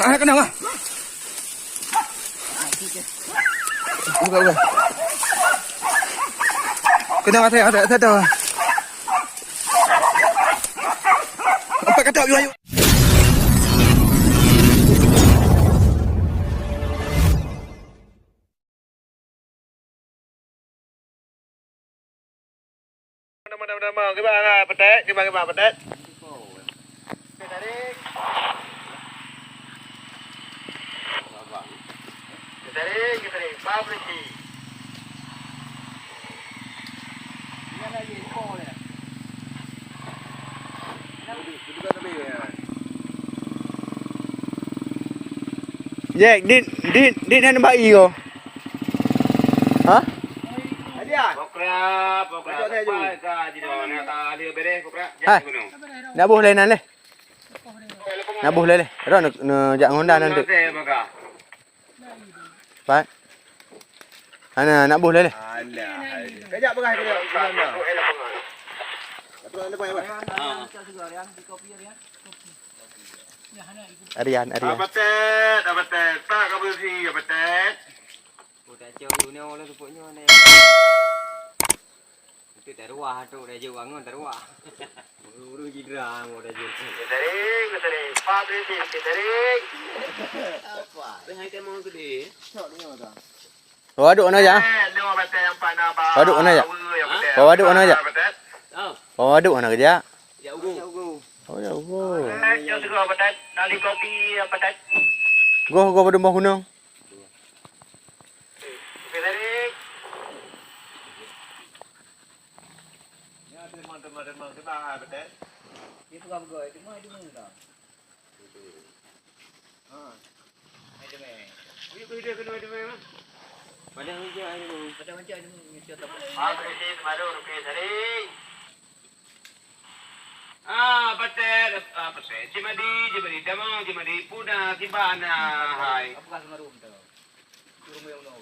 Kena lah. Buka. Kena ada. Empat kata ayu. Nama, gimana petek? Gimana petek? Tarik, pabrik. Ini lagi kau ni. Jack, din ada bayi kau. Ha? Pokra. Nak buh lainan leh. Nak buh leh. Ro nak jak Honda nanti. Pak. Ana nak buh leh. Alah. Kejap berah kejap. Arian. Abatet. Tak kau bersih abatet. Tak jauh ni orang rupanya ni. Itu terwah tu dah jauh bangun terwah. Uru jidrang dah jauh. Tarik. Pabrik tarik. Apa? Tengah kita mau gede. Sok ni apa? Kau aduk mana aja? Dua batai yang pana ba. Aduk mana aja? Kau aduk mana aja? Kau aduk mana kerja? Ya ugu. Oh ya ugu. Jauh segera batai. Nali kopi batai. Go pada rumah gunung. Tarik. Ya teman-teman kita batai. Itu kamu go itu mah itu dah. Itu meh. Padang hijau ada mesti tak. Bersih baru rupiah tarik. Betul. Cimadi, damang, cimadi, puna, kibana, hai. Apa kau marum tu? Turun yang no.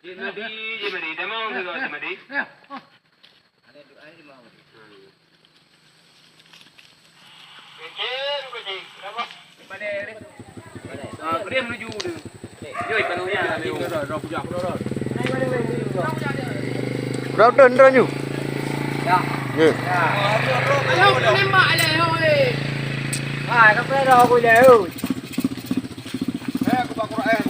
Cimadi, damang, cimadi. Ada di mana? Okey. Apa? Mana? Dia menuju tu. Joi penuhnya. Dah pujak. Berapa ton tu? Ya. Ayo tembak le hoi. Kau pergi aku le. Aku pak Quran.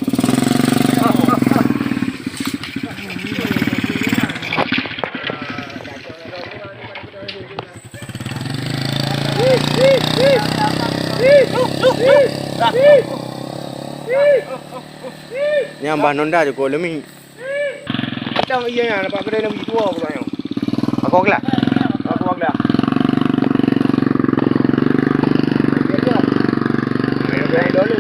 Ni ambah nonda je kau lemi. Dah iya nak pakai dalam itu aku tanya. Aku agak. Biar dulu.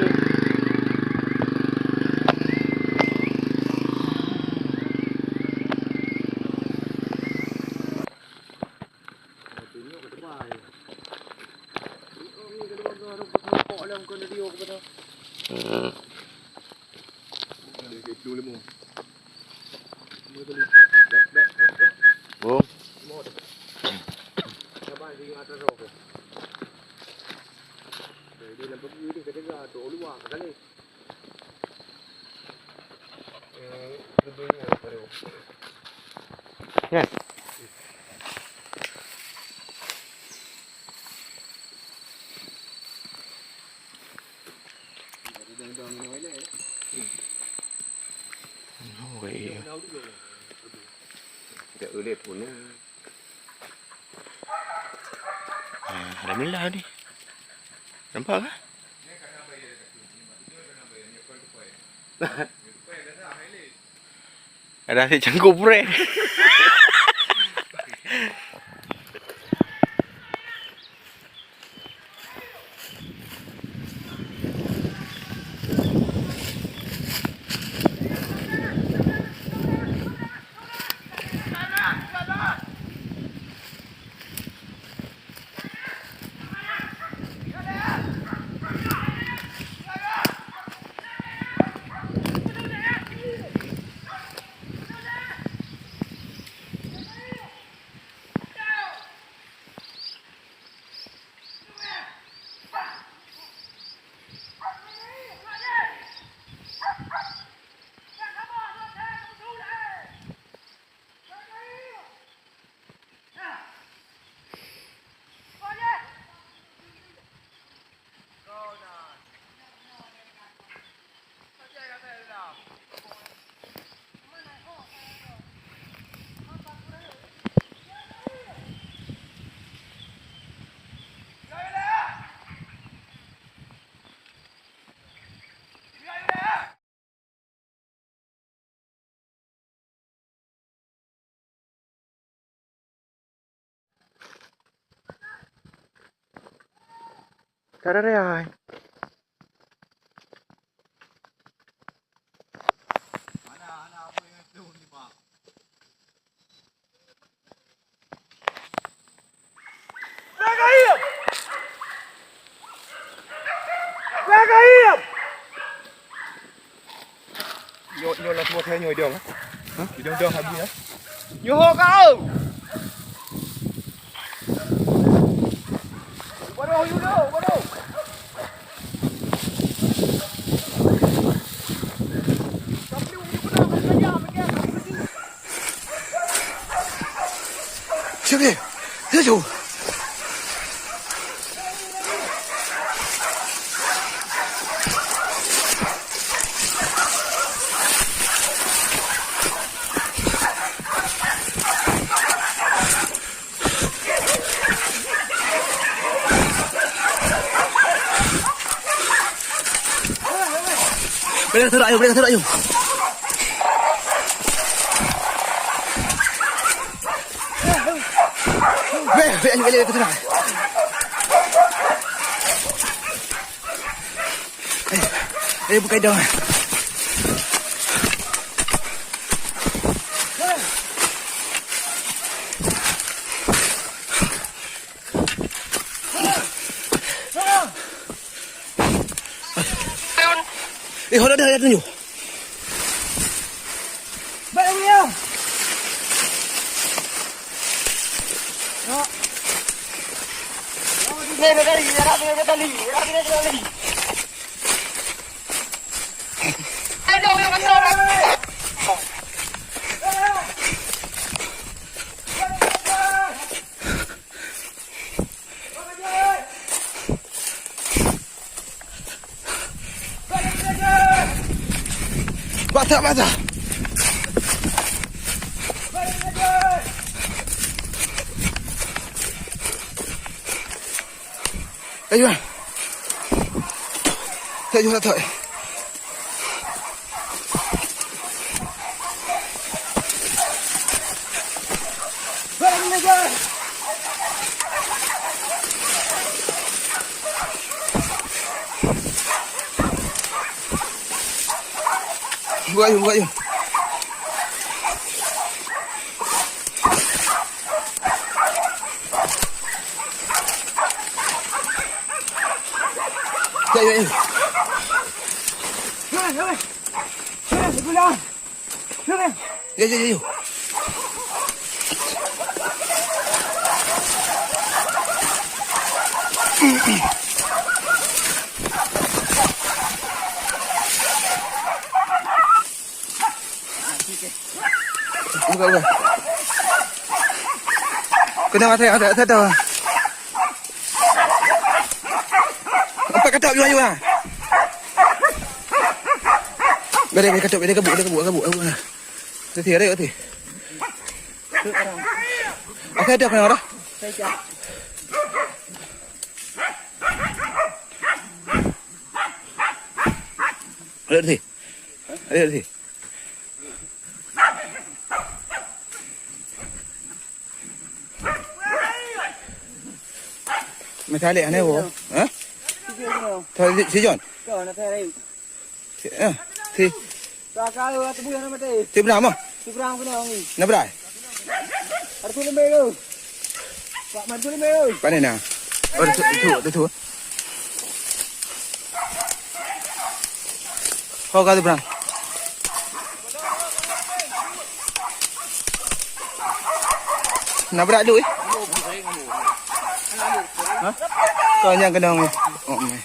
Yes. Tidak boleh pun. Ada melah ni. Nampak kan? Ada si cangkup pre. Tak ada rai. Nhô là một theo nhồi đường á. Hả? Đường hay gì á? Nhô hộ không? Qua đâu, vô đâu, qua đâu? Trước đi, thế chủ. Boleh teruk ayuh, boleh teruk ayuh. Ayuh, boleh teruk. Ayuh, buka hidung. Hold on, ada tunjuk. Baik dia. Basah. Ayuh. Ayuh tak tahu. Buka ayuh. Ayuh. Pulang. Ya. Buka. Kena ada tahu. Apa kata ayuh ah? Boleh kabut. Thì ở đây thì. Okey, được rồi đó. Ở đây thì. Mày thay lẹ này bố? Hả? Thôi chị chọn. Thì Ti berapa? Ti berang kena ni. Nak berai? Ada tu lembai tu. Pak man tu lembai tu. Pandai nak. Oh, tu. Kau kata berang. Nak berai dulu Hah? Kau yang kena ni. Oh, mai.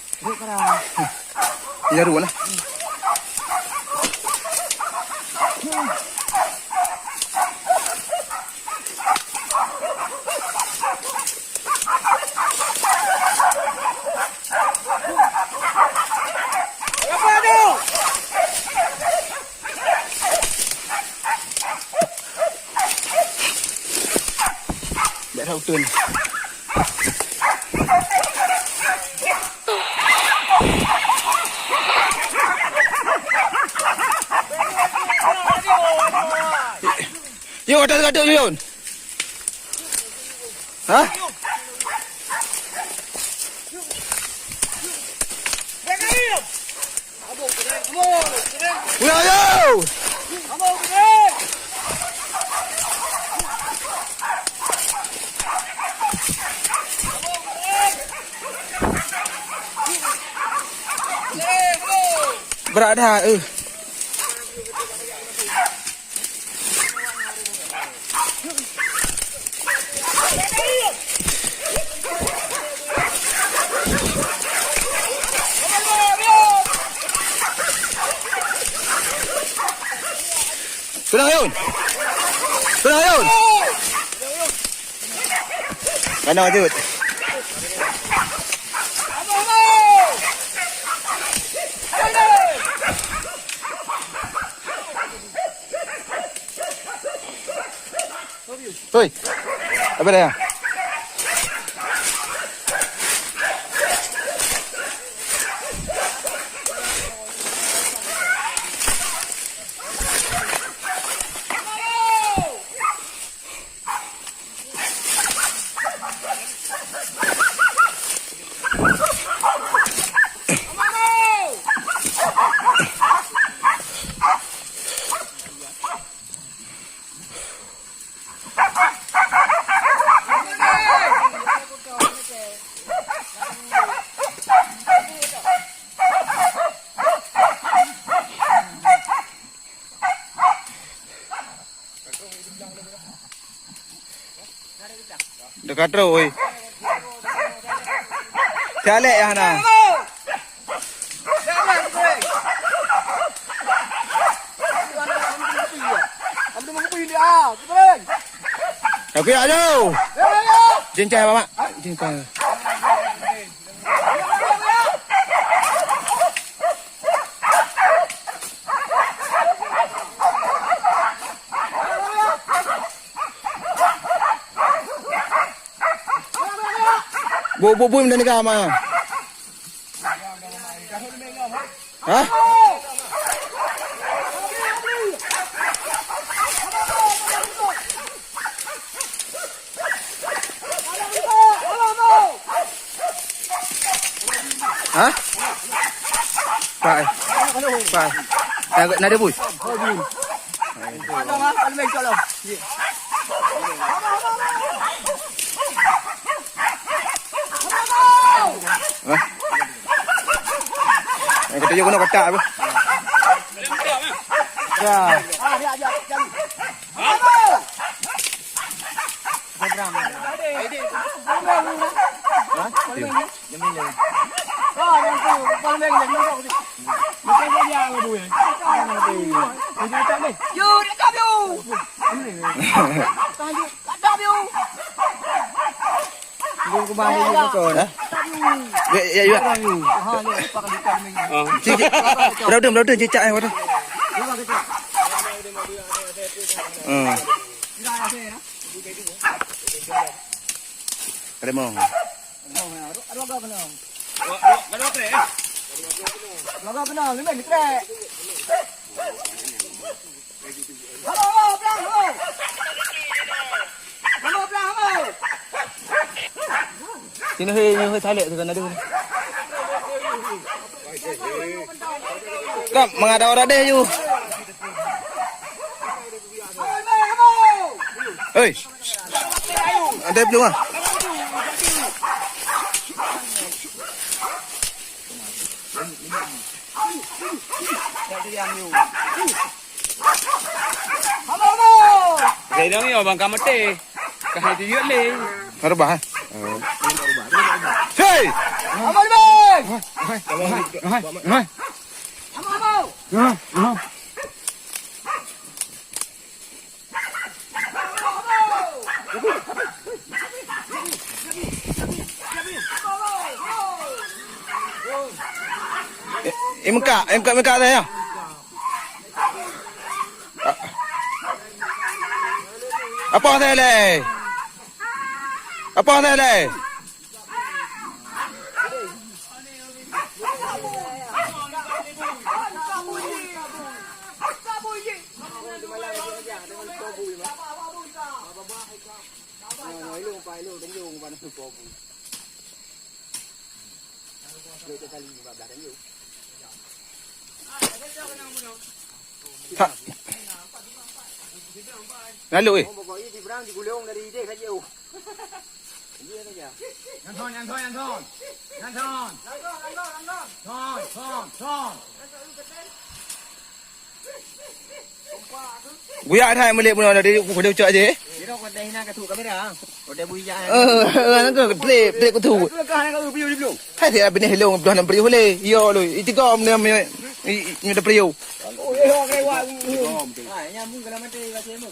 Ya dulu lah. Để thâu tươn. Yun, ada yun. Ha? Ayo! Kamu beri. Berat dah. Sudah Yun. Sudah Yun. Mana Jut? Oi. Apa dah? Dekat terus, oi. Jalek ya Hana. Aku ya jauh. Cincai Bapak. Cincai. Bu mana ni kama? Hah? Hah? Pai. Pai. Nak ada bus? Ada mah, kalau main kalau. Kata je guna kotak apa? Ya. Dia ajak jam. Berapa cicak yang berapa? Ada mau? Sini hơi thái lệ rồi gần đây. Kam, mengadau orang deh you. Hei, ada belum ah? Vậy đó nhiều bằng cá mất tê. Cả hai thì duyên đi. Ada bah? Hei, em cạ đây à? Apa đây này? Apa đây này? Lalu eh. Mau bawa ini berang digulung dari dia saja jauh. Dia saja. Yang thon. Thon. Buya thai melihat pun ada dia ucap je. Dia dah kata hina ketu kamera. Kata buya. Nak play ku tu. Tu kan kau beli belum? Hai dia benih helong dah nak beri boleh. Yo lu. Itu kau ni ni dah beri. Oh, okey wah. Ah, nyambung kalau mati kasi mu.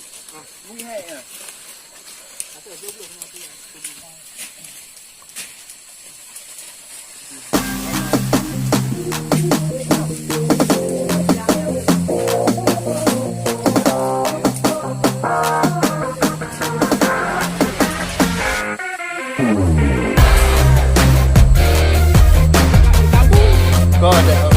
Bunyi hai. Kau ada